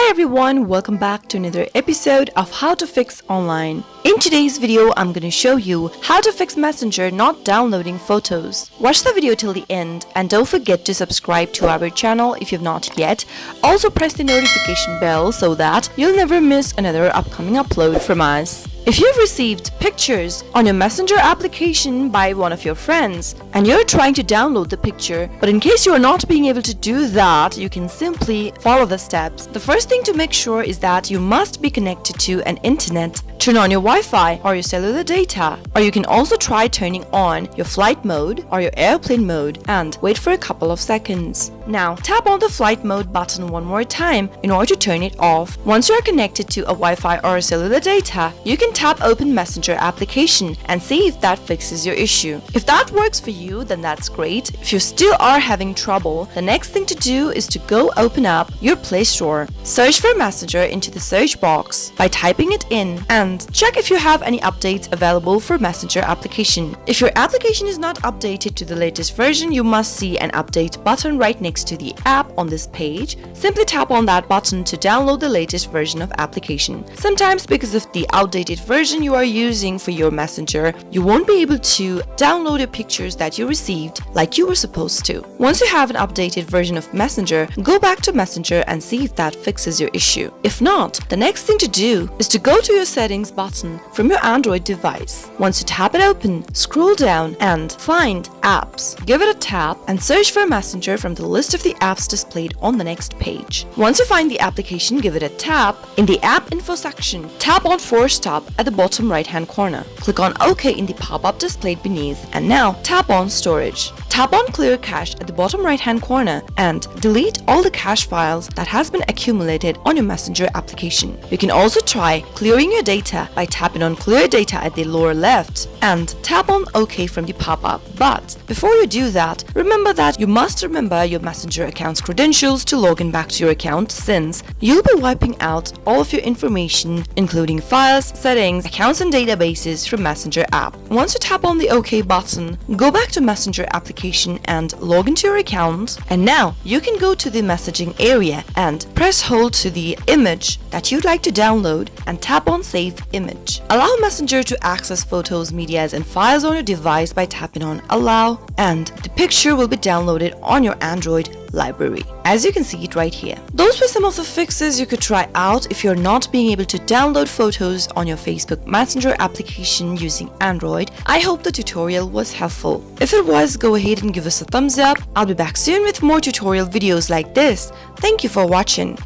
everyone, welcome back to another episode of How to Fix Online. In today's video, I'm going to show you how to fix Messenger not downloading photos. Watch the video till the end and don't forget to subscribe to our channel if you've not yet. Also press the notification bell so that you'll never miss another upcoming upload from us. If you've received pictures on your Messenger application by one of your friends and you're trying to download the picture, but in case you are not being able to do that, you can simply follow the steps. The first thing to make sure is that you must be connected to an internet. Turn on your Wi-Fi or your cellular data, or you can also try turning on your flight mode or your airplane mode and wait for a couple of seconds. Now tap on the flight mode button one more time in order to turn it off. Once you are connected to a Wi-Fi or a cellular data, you can tap open Messenger application and see if that fixes your issue. If that works for you, then that's great. If you still are having trouble, the next thing to do is to go open up your Play Store. Search for Messenger into the search box by typing it in and check if you have any updates available for Messenger application. If your application is not updated to the latest version, you must see an update button right next to the app on this page. Simply tap on that button to download the latest version of application. Sometimes because of the outdated version you are using for your Messenger, you won't be able to download the pictures that you received like you were supposed to. Once you have an updated version of Messenger, go back to Messenger and see if that fixes your issue. If not, the next thing to do is to go to your settings button from your Android device. Once you tap it open, scroll down and find Apps. Give it a tap and search for Messenger from the list of the apps displayed on the next page. Once you find the application, give it a tap. In the app info section, tap on Force Stop at the bottom right hand corner. Click on OK in the pop-up displayed beneath and now tap on Storage. Tap on Clear Cache at the bottom right hand corner and delete all the cache files that has been accumulated on your Messenger application. You can also try clearing your data by tapping on Clear Data at the lower left and tap on OK from the pop-up. But before you do that, remember that you must remember your Messenger account's credentials to log in back to your account, since you'll be wiping out all of your information including files, settings, accounts and databases from Messenger app. Once you tap on the OK button, go back to Messenger application and log into your account, and now you can go to the messaging area and press hold to the image that you'd like to download and tap on Save Image. Allow Messenger to access photos, medias and files on your device by tapping on Allow, and the picture will be downloaded on your Android library, as you can see it right here. Those were some of the fixes you could try out if you're not being able to download photos on your Facebook Messenger application using Android. I hope the tutorial was helpful. If it was, go ahead and give us a thumbs up. I'll be back soon with more tutorial videos like this. Thank you for watching.